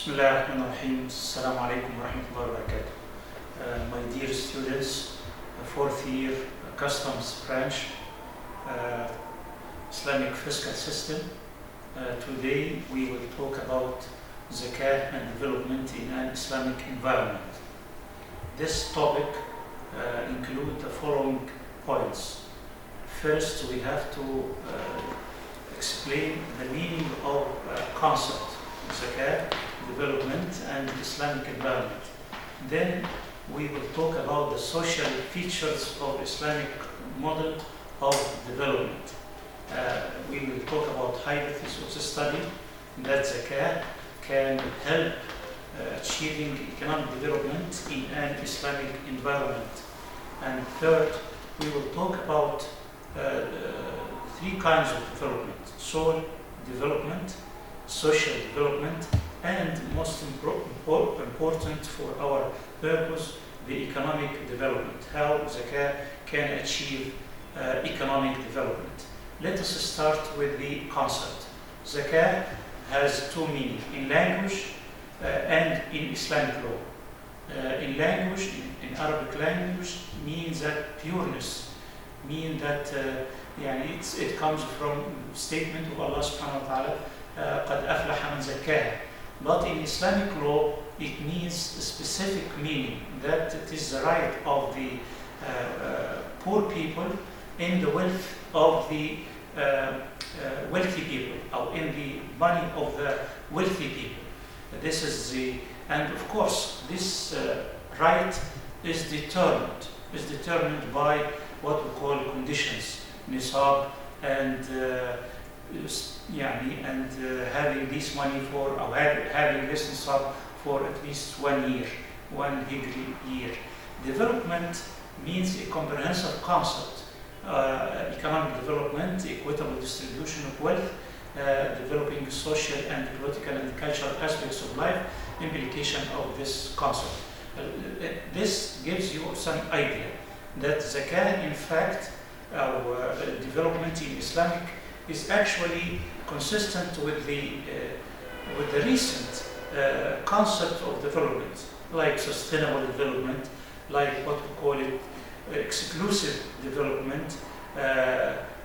بسم الله الرحمن الرحيم. السلام عليكم ورحمة الله وبركاته. My dear students, fourth year customs branch, Islamic fiscal system. Today we will talk about zakat and development in an Islamic environment. This topic includes the following points. First, we have to explain the meaning of concept zakat, development and Islamic environment. Then we will talk about the social features of Islamic model of development. We will talk about hypothesis of the study that zakat can help achieving economic development in an Islamic environment. And third, we will talk about three kinds of development: soul development, social development, and most important for our purpose, the economic development, how zakat can achieve economic development. Let us start with the concept. Zakat has two meanings, in language and in Islamic law. In language, in Arabic language, means that pureness, means that it comes from statement of Allah subhanahu wa ta'ala, قَدْ أَفْلَحَ مَنْ زَكَّاهَا. But in Islamic law, it means a specific meaning, that it is the right of the poor people in the wealth of the wealthy people, or in the money of the wealthy people. This is and of course, this right is determined by what we call conditions, nisab, and having this money for, or having this nisab for at least 1 year, 1 Hijri year. Development means a comprehensive concept, economic development, equitable distribution of wealth, developing social and political and cultural aspects of life, implication of this concept. This gives you some idea that zakat, in fact, development in Islamic is actually consistent with the recent concept of development, like sustainable development, like what we call it exclusive development,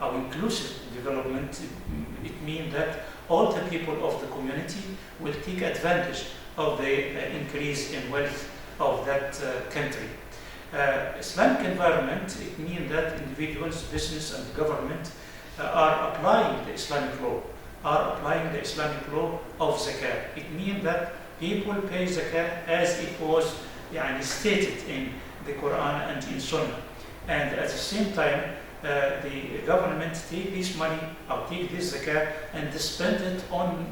or inclusive development. It means that all the people of the community will take advantage of the increase in wealth of that country. Islamic environment, it means that individuals, business and government are applying the Islamic law, of zakat. It means that people pay zakat as it was stated in the Quran and in Sunnah. And at the same time, the government take this money, or take this zakat, and spend it on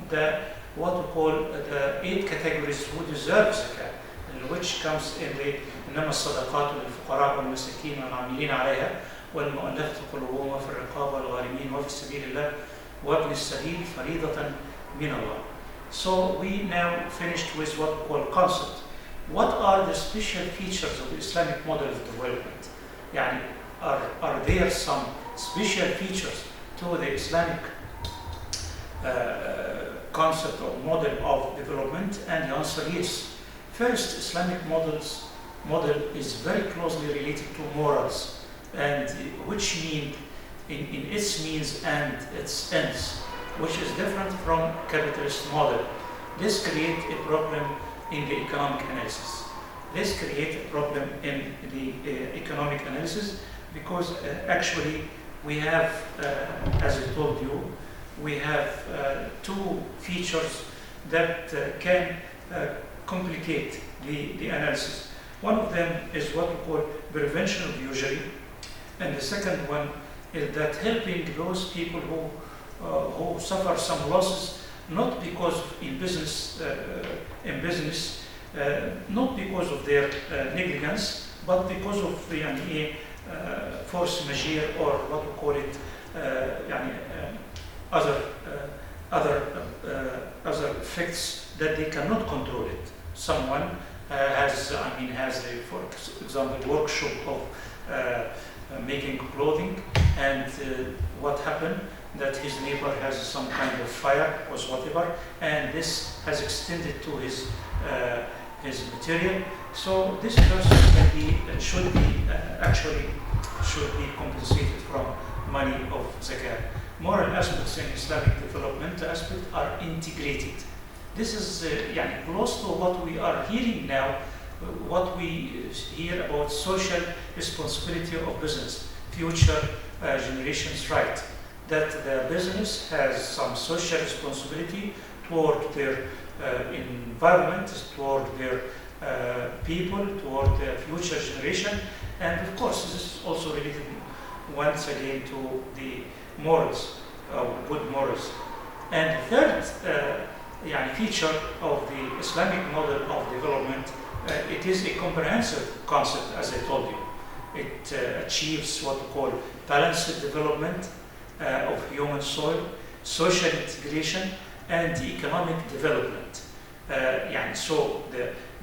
what we call the 8 categories who deserve zakat, which comes in the إنما الصدقات للفقراء والمساكين والعاملين عليها والمؤلفة قلوبهم وفي الرقاب والغارمين وفي سبيل الله وابن السبيل فريضة من الله. So we now finished with what we call concept. What are the special features of the Islamic model of development? Are there some special features to the Islamic concept or model of development? And the answer is, first, Islamic model is very closely related to morals, and which mean in its means and its ends, which is different from capitalist model. This creates a problem in the economic analysis. Because actually we have, as I told you, we have two features that can complicate the analysis. One of them is what we call prevention of usury, and the second one is that helping those people who suffer some losses, not because in business, not because of their negligence, but because of force majeure, or what we call it other effects that they cannot control it. Someone has a, for example, workshop of making clothing, and what happened? that his neighbor has some kind of fire or whatever, and this has extended to his material. So this person should be compensated from money of zakat. Moral aspects in Islamic development aspect are integrated. This is close to what we are hearing now, what we hear about social responsibility of business, future generations' right, that the business has some social responsibility toward their environment, toward their people, toward the future generation, and of course this is also related once again to the morals, good morals. And the third feature of the Islamic model of development, it is a comprehensive concept, as I told you. It achieves what we call balanced development of human soil, social integration, and the economic development. So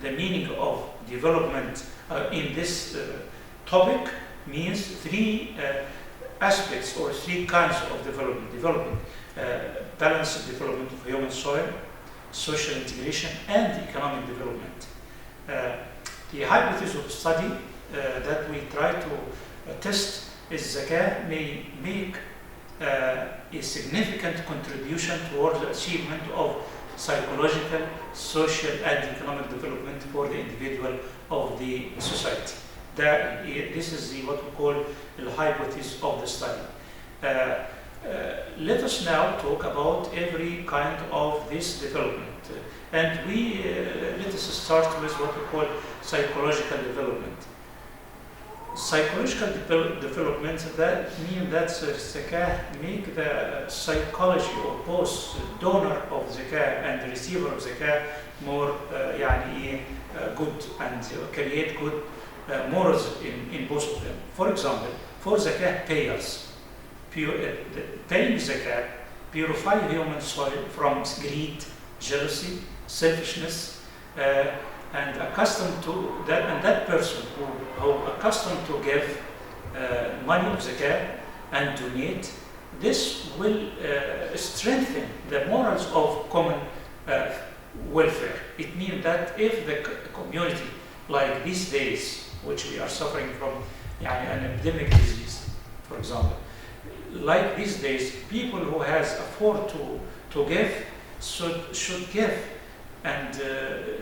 the meaning of development in this topic means three aspects or three kinds of development. Balanced development of human soil, social integration, and economic development. The hypothesis of study that we try to test is zakat may make a significant contribution towards the achievement of psychological, social, and economic development for the individual of the society. This is what we call the hypothesis of the study. Let us now talk about every kind of this development. And let us start with what we call psychological development. Psychological development, that means that zakah make the psychology of both donor of zakah and the receiver of zakah more good and create good morals in both of them. For example, for zakah payers, paying zakah purify human soul from greed, jealousy, selfishness, and accustomed to that, and that person who accustomed to give money of zakah and donate, this will strengthen the morals of common welfare. It means that if the community, like these days, which we are suffering from an epidemic disease, for example, like these days, people who has afford to give should give, and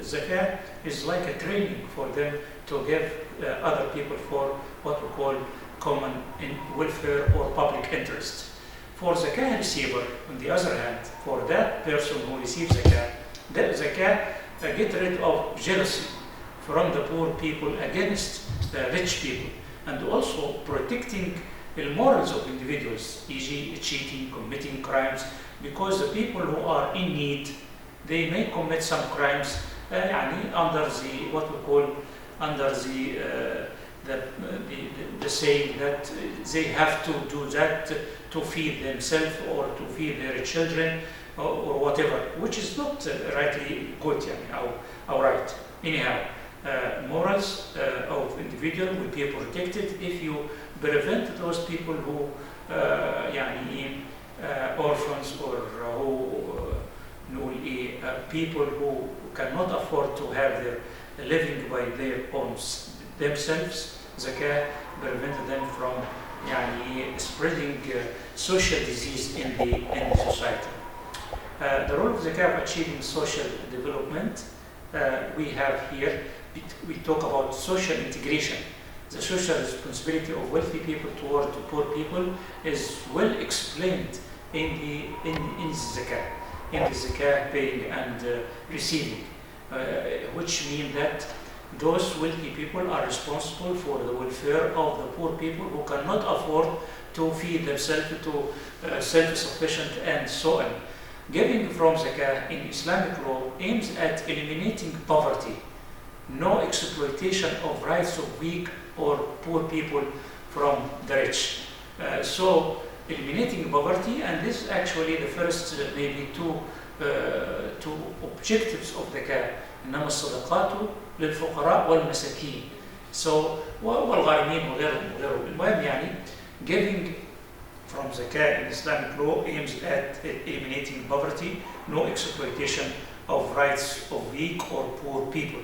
zakah is like a training for them to give other people for what we call common welfare or public interest. For zakah receiver, on the other hand, for that person who receives zakah, that zakah get rid of jealousy from the poor people against the rich people, and also protecting the morals of individuals, e.g. cheating, committing crimes, because the people who are in need, they may commit some crimes under the what we call under the saying that they have to do that to feed themselves or to feed their children or whatever, which is not rightly good, or right. Anyhow, morals of individual will be protected if you prevent those people who orphans or people who cannot afford to have their living by their own themselves. Zakah prevent them from spreading social disease in the society. The role of zakah of achieving social development, we have here, we talk about social integration. The social responsibility of wealthy people toward poor people is well explained in the zakah, in the zakah paying and receiving, which means that those wealthy people are responsible for the welfare of the poor people who cannot afford to feed themselves, to self-sufficient and so on. Giving from zakah in Islamic law aims at eliminating poverty, no exploitation of rights of weak or poor people from the rich. So eliminating poverty, and this is actually the first maybe two objectives of zakah. إنما الصدقات للفقراء والمساكين. So والغارمين وغيرهم. المهم giving from zakah in Islamic law aims at eliminating poverty, no exploitation of rights of weak or poor people.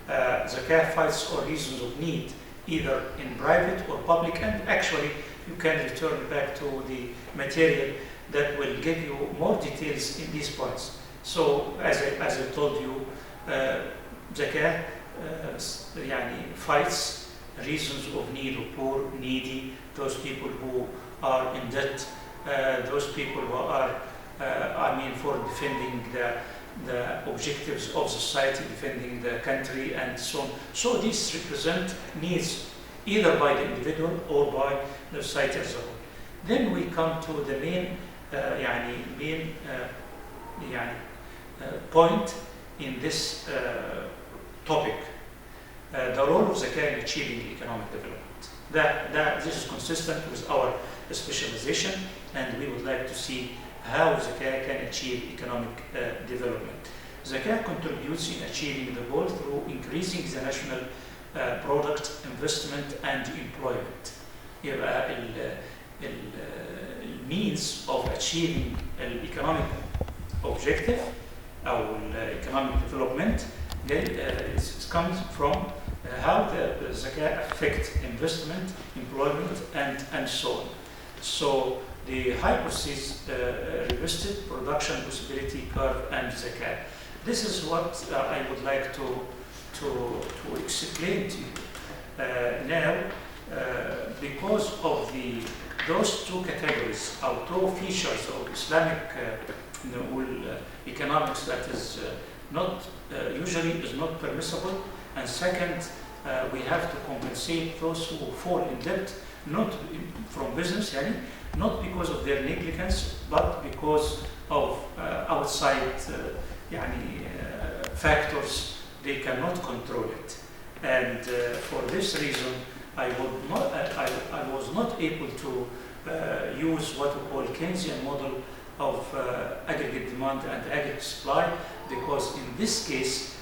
Zakah fights for reasons of need, either in private or public, and actually you can return back to the material that will give you more details in these points. So as I told you, zakah fights reasons of need of poor, needy, those people who are in debt, those people who are, for defending the objectives of society, defending the country, and so on. So these represent needs either by the individual or by the society as a whole. Then we come to the main point in this topic, the role of zakah in achieving economic development. This is consistent with our specialization, and we would like to see how zakah can achieve economic development. Zakah contributes in achieving the goal through increasing the national product, investment, and employment. Means of achieving an economic objective or economic development it comes from how the zakah affect investment, employment, and so on. So the hypothesis revisited production possibility curve and zakah. This is what I would like to explain to you. Now, because of those two categories, or two features of Islamic economics that is not usually is not permissible, and second, we have to compensate those who fall in debt, not from business, not because of their negligence, but because of outside factors. They cannot control it, and for this reason, I was not able to use what we call Keynesian model of aggregate demand and aggregate supply, because in this case,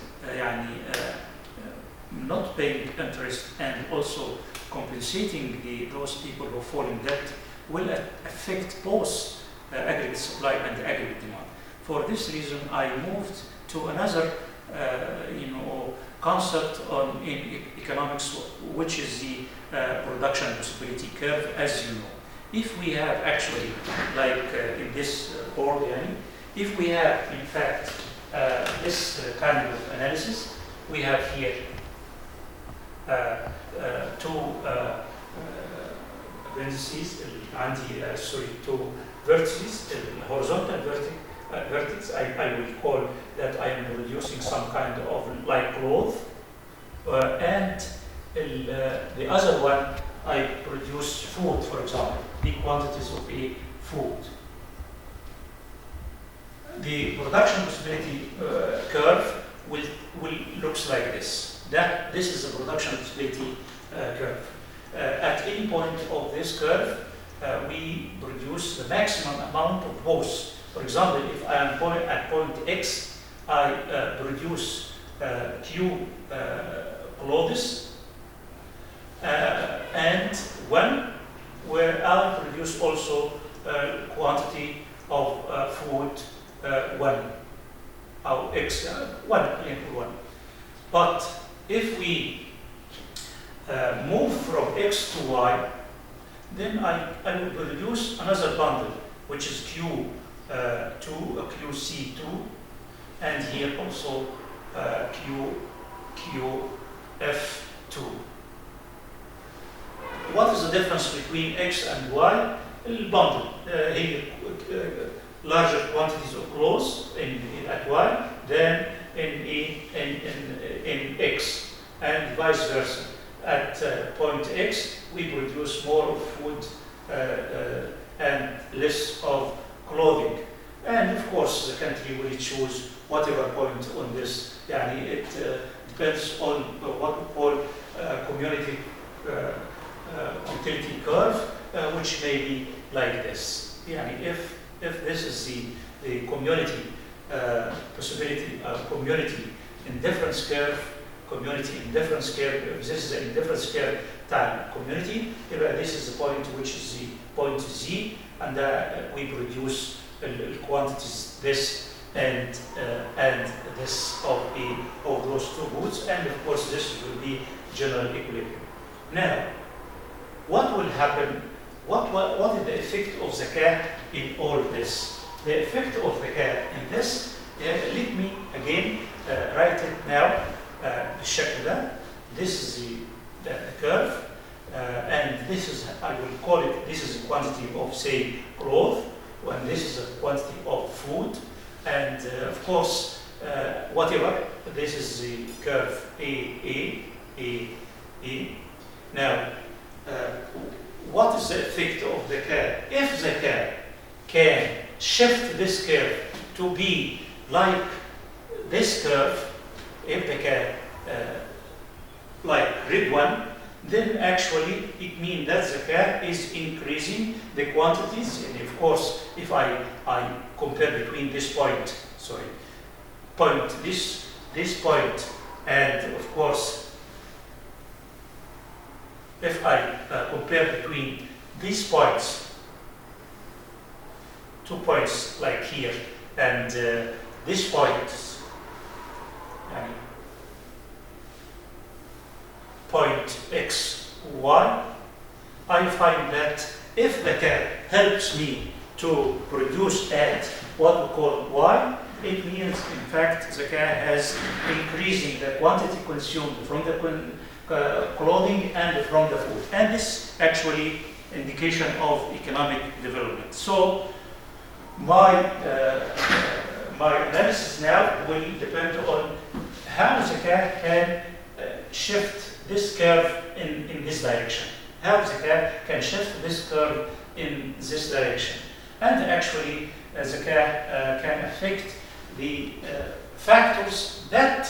not paying interest and also compensating those people who fall in debt will affect both aggregate supply and aggregate demand. For this reason, I moved to another concept in economics, which is the production possibility curve. As you know, if we have actually, in this board, if we have in fact this kind of analysis, we have here two vertices, two vertices, horizontal vertex. I will call that I am producing some kind of cloth, and the other one I produce food, for example, big quantities of a food. The production possibility curve will looks like this. This is the production possibility curve. At any point of this curve, we produce the maximum amount of both. For example, if I am at point X, I produce Q clothes, and one where I produce also quantity of food 1, or X 1. But if we move from X to Y, then I will produce another bundle, which is Q2, QC2, and here also QF2. What is the difference between X and Y? Bundle. Here, larger quantities of clothes at Y than in X, and vice versa. At point X, we produce more of food and less of clothing. And of course, the country will choose whatever point on this. It depends on what we call community utility curve, which may be like this. If this is the community possibility, community indifference curve, if this is the indifference curve time community, this is the point which is the point Z, and we produce quantities this and this of those two goods, and of course this will be general equilibrium. Now, what will happen? What is the effect of zakah in all this? The effect of zakah in this, let me again write it now. بالشكل ده. This is the curve, and this is, I will call it, this is a quantity of, say, cloth, and this is a quantity of food, and of course, whatever, this is the curve A. Now, what is the effect of the curve? If the curve can shift this curve to be like this curve, if the curve like red one, then actually it means that the curve is increasing the quantities. And of course, if I compare between this point, this point, and of course, if I compare between these points, 2 points like here, and this point, point x, y, I find that if the curve helps me to produce at what we call y, it means in fact the curve has increasing the quantity consumed from the clothing and from the food. And this actually indication of economic development. So my analysis now will depend on how the curve can shift this curve in this direction. How the curve can shift this curve in this direction. And actually, the curve can affect the factors that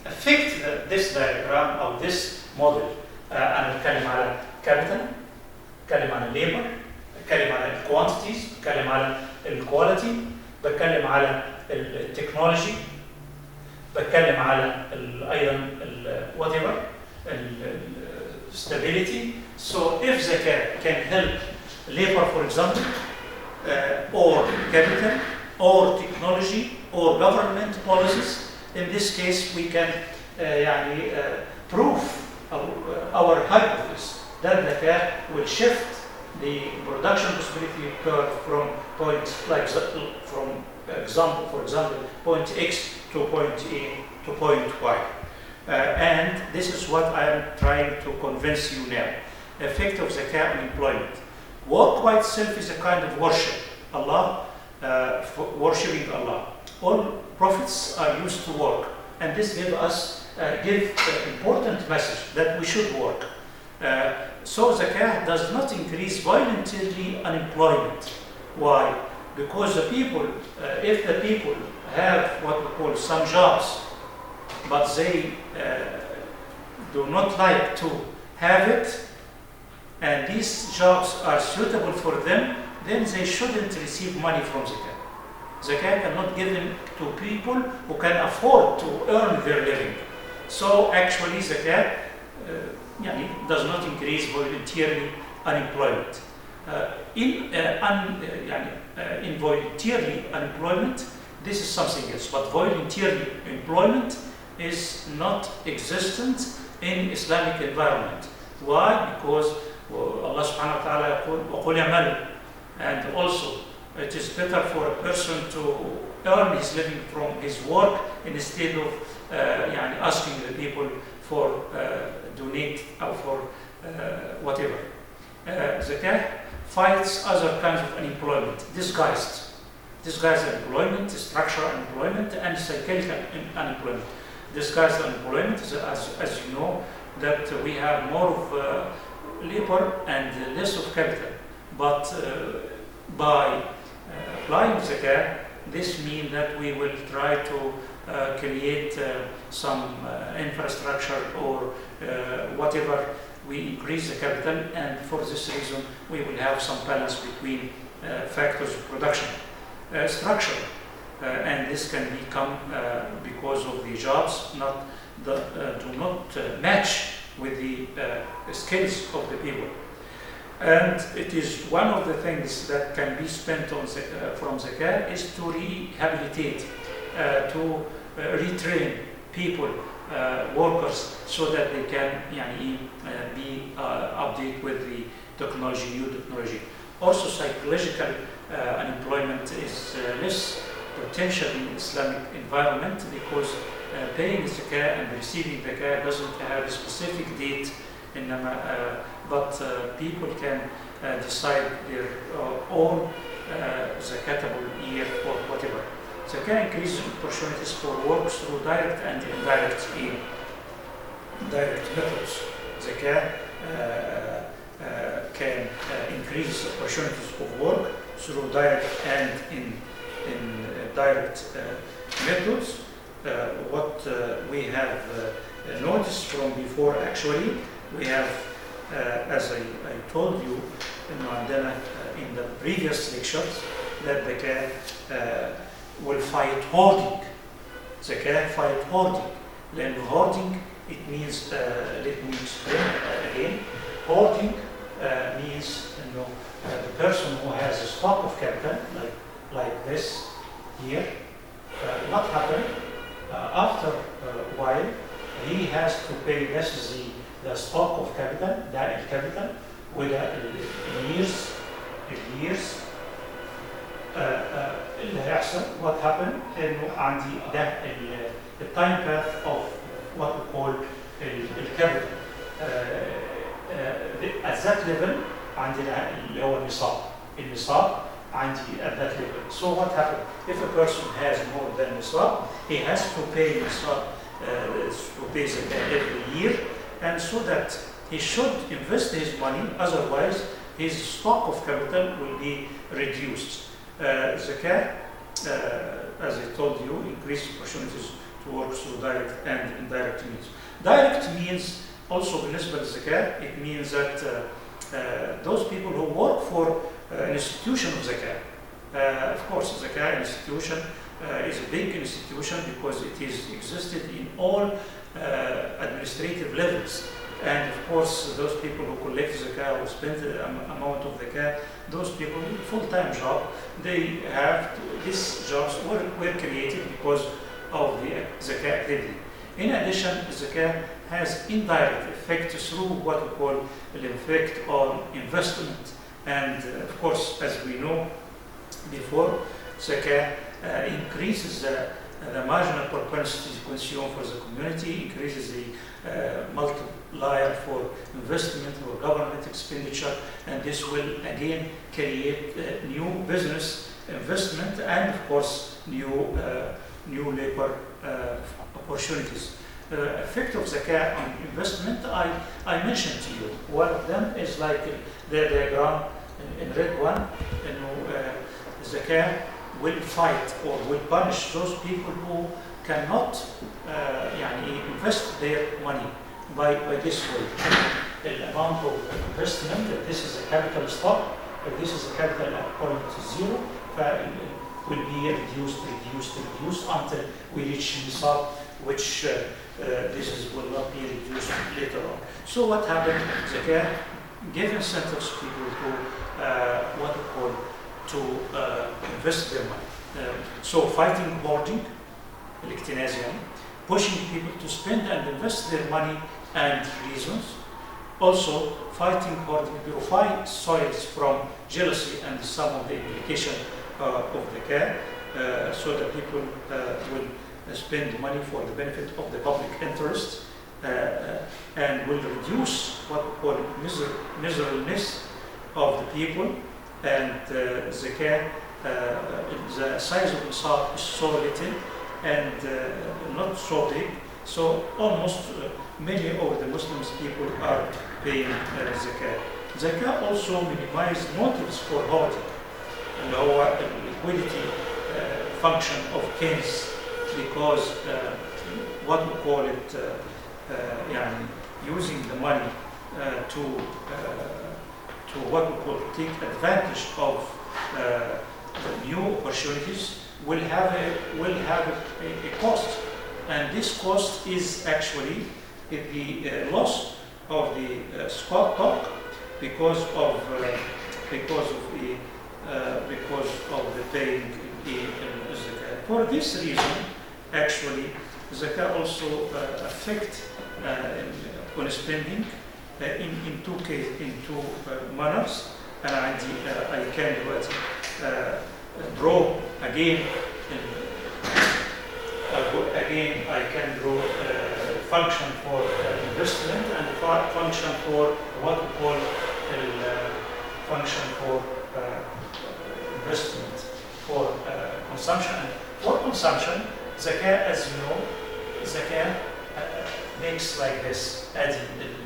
affect this diagram or this model. أنا بتكلم على capital, بتكلم على labor, بتكلم على quantities, بتكلم على quality, بتكلم على technology, بتكلم على أيضا whatever, stability. So if the curve can help labor, for example, or capital, or technology, or government policies, in this case we can prove our hypothesis that the curve will shift the production possibility curve from point like for example point X to point A to point Y. And this is what I am trying to convince you now. Effect of zakat on employment. Work by itself is a kind of worship. Allah, worshipping Allah. All prophets are used to work, and this gives us important message that we should work. So zakat does not increase voluntarily unemployment. Why? Because the people, if the people have what we call some jobs, but they do not like to have it, and these jobs are suitable for them, then they shouldn't receive money from zakat. Zakat cannot give them to people who can afford to earn their living. So actually zakat does not increase voluntarily unemployment. Involuntarily unemployment, this is something else, but voluntary employment is not existent in Islamic environment. Why? Because Allah subhanahu wa ta'ala يقول يعملوا, and also it is better for a person to earn his living from his work instead of asking the people for donate or for whatever. Zakat fights other kinds of unemployment, disguised unemployment, structural unemployment, and cyclical unemployment. Disguised unemployment is, as you know, that we have more of labor and less of capital. But by applying zakat, this means that we will try to create some infrastructure or whatever. We increase the capital, and for this reason we will have some balance between factors of production. Structure, and this can become because of the jobs do not match with the skills of the people. And it is one of the things that can be spent on from zakah is to rehabilitate, to retrain people, workers, so that they can be updated with the technology, new technology. Also, psychological unemployment is less potential in Islamic environment, because paying zakah and receiving zakah doesn't have a specific date, but people can decide their own zakatable year or whatever. Zakah increases opportunities for work through direct and indirect methods. Zakah can increase opportunities of work through direct and indirect methods. What we have noticed from before, actually, we have, as I told you, in the previous lectures, that zakah will fight hoarding. Zakah fight hoarding. Then hoarding, it means, let me explain again. Hoarding means the person who has a stock of capital, like this here. What happened? After a while, he has to pay. This is the stock of capital, the capital, with years. اللي هيحصل what happened انه عندي ده the time path of what we call الكابيتال. at that level عندنا اللي هو النصاب عندي at that level. So what happened? If a person has more than nisab, he has to pay nisab, to pay zakah every year, and so that he should invest his money, otherwise his stock of capital will be reduced. Zakah, as I told you, increases opportunities to work through direct and indirect means. Direct means also بالنسبة للزكاة, it means that those people who work for an institution of zakah. Of course, zakah institution is a big institution because it is existed in all administrative levels. And of course, those people who collect zakah or spend the amount of zakah, those people in full-time job, they have these jobs were created because of the zakah activity. In addition, zakah has indirect effect through what we call the effect on investment. And of course, as we know before, zakah increases the marginal propensity to consume for the community, increases the multiplier for investment or government expenditure, and this will again create new business investment and of course new labor opportunities. The effect of zakah on investment, I mentioned to you. One of them is like the diagram in red one, zakah will fight or will punish those people who cannot invest their money by this way. The amount of investment, if this is a capital stock, if this is a capital according to zero, will be reduced until we reach nisab, which will not be reduced later on. So what happened? Zakah gave incentives to people to invest their money. So fighting hoarding, pushing people to spend and invest their money and reasons. Also fighting hoarding, purifying soils from jealousy and some of the implication of zakah, so that people will spend money for the benefit of the public interest, and will reduce what we call miserableness of the people. And zakah, the size of nisab is so little and not so big, so almost many of the Muslims people are paying zakah. Zakah also minimizes motives for hoarding, and our liquidity function of kings, because what we call it, using the money to what we call take advantage of the new opportunities will have a cost, and this cost is actually the loss of the stock because of the paying الزكاة. For this reason, actually, zakah also affect on spending in two manners. أنا عندي I can دلوقتي draw again I can draw function for investment and function for what we call function for investment for consumption. And for consumption, zakah, as you know, zakah makes like this. ادي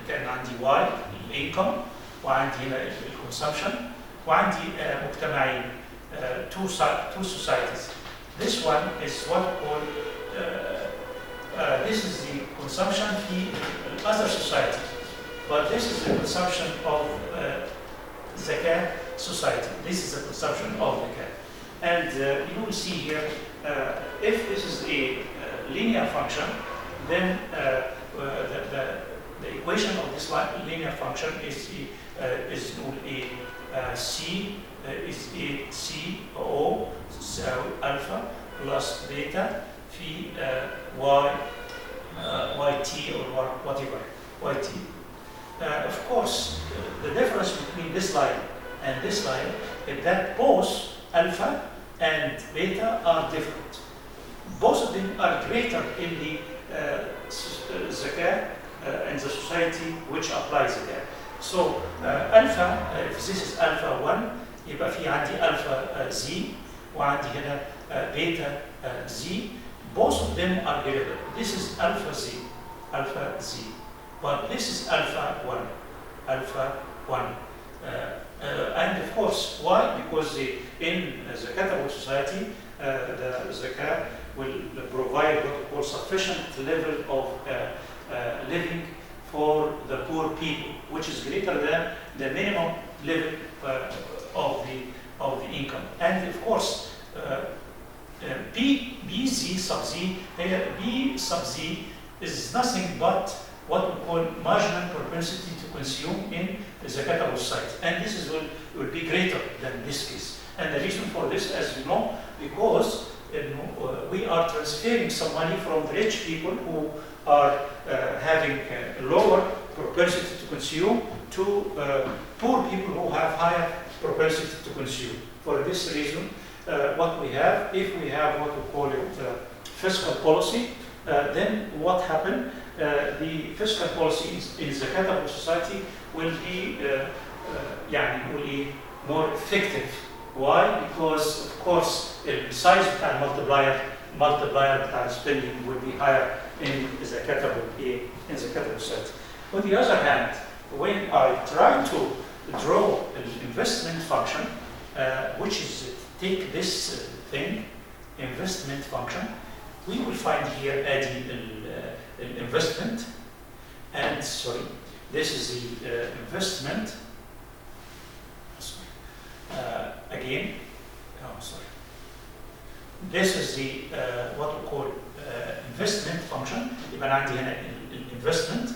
كان عندي Y income وعندي هنا consumption وعندي مجتمعين two societies. This one is what we call this is the consumption في other society, but this is the consumption of zakah society. This is the consumption of zakah, and you will see here if this is a linear function, then the equation of this linear function is C O alpha plus beta في yt or whatever yt. Of course, the difference between this line and this line is that both alpha and beta are different. Both of them are greater in the zakah in the society which applies zakah. So alpha, if this is alpha 1, يبقى في عندي alpha z وعندي هنا beta z. Both of them are greater. This is alpha z, but this is alpha 1. And of course, why? Because in the zakatable society, the zakah will provide what we call sufficient level of living for the poor people, which is greater than the minimum level of the income. And of course, BZ sub z, B sub z is nothing but what we call marginal propensity to consume in the zakatable society. And this will be greater than this case. And the reason for this, as you know, because we are transferring some money from rich people who are having lower propensity to consume to poor people who have higher propensity to consume. For this reason, what we have, if we have what we call it fiscal policy, then what happened? The fiscal policy in the zakatable society will be more effective. Why? Because of course the size of the multiplier بتاع spending will be higher in the zakatable society. On the other hand, when I try to draw an investment function, which is take this thing, investment function, we will find here adding an investment, and sorry, this is the investment. Again, this is the what we call investment function. يبقى عندي هنا investment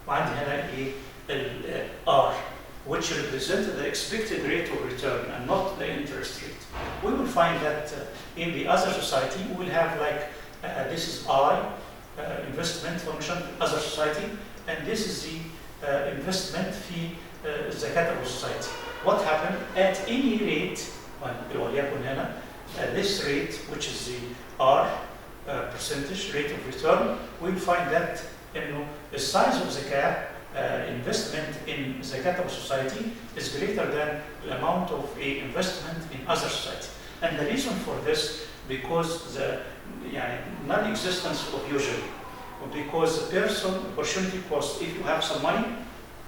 وعندي هنا R, which represent the expected rate of return and not the interest rate. We will find that in the other society we will have like this is I, investment function, other society, and this is the investment في zakatable society. What happened at any rate, وليكن هنا this rate, which is the R percentage rate of return, we'll find that the size of zakah investment in zakatable society is greater than the amount of a investment in other society. And the reason for this, because the non-existence of usury, because the person opportunity cost, if you have some money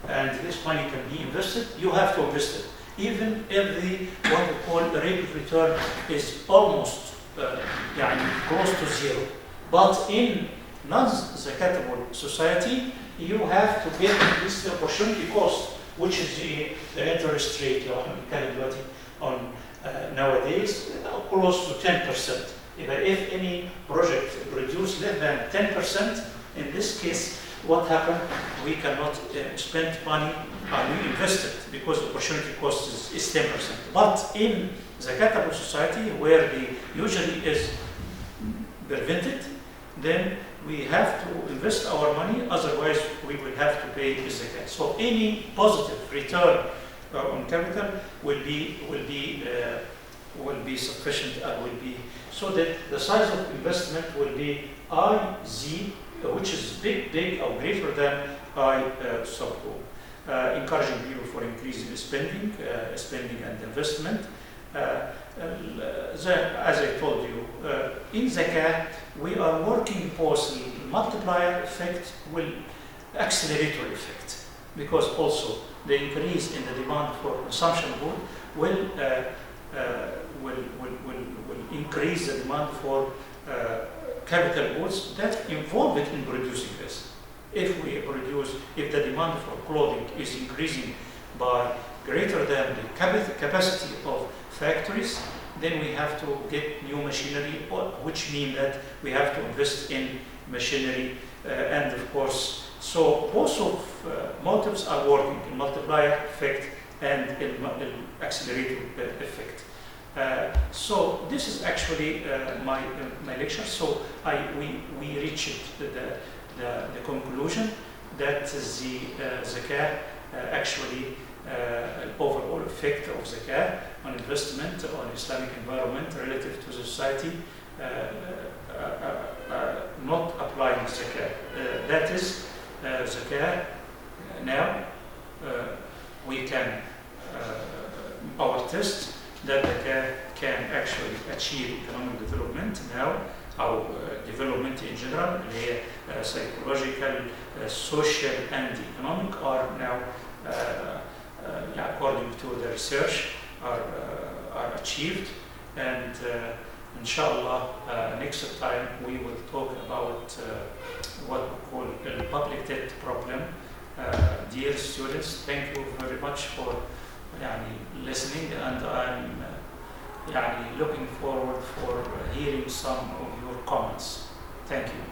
and this money can be invested, you have to invest it. Even if the what we call the rate of return is almost close to zero. But in non-zakatable society, you have to get this opportunity cost, which is the interest rate on nowadays close to 10%. If any project produces less than 10% in this case, what happened? We cannot spend money and we invest it because the opportunity cost is 10%. But in zakatable society, where the usually is prevented, then we have to invest our money, otherwise we will have to pay the zakat. So any positive return on capital will be sufficient and will be so that the size of investment will be IZ, which is big or greater than I sub 2. Encouraging people for increasing spending and investment. As I told you, in zakat, we are working both the multiplier effect will accelerator effect, because also the increase in the demand for consumption good will increase the demand for capital goods that involved in producing this. If the demand for clothing is increasing by greater than the capacity of factories, then we have to get new machinery, which means that we have to invest in machinery, and of course, so both of motives are working in multiplier effect and in accelerator effect. So this is actually my lecture. So we reached the conclusion that the zakat actually overall effect of zakat on investment on Islamic environment relative to the society not applying zakat. That is zakat. Now we can our test that zakat can actually achieve economic development now, or development in general, psychological, social and economic are now according to the research are achieved, and inshallah next time we will talk about what we call the public debt problem. Dear students, thank you very much for listening, and I'm looking forward for hearing some of your comments. Thank you.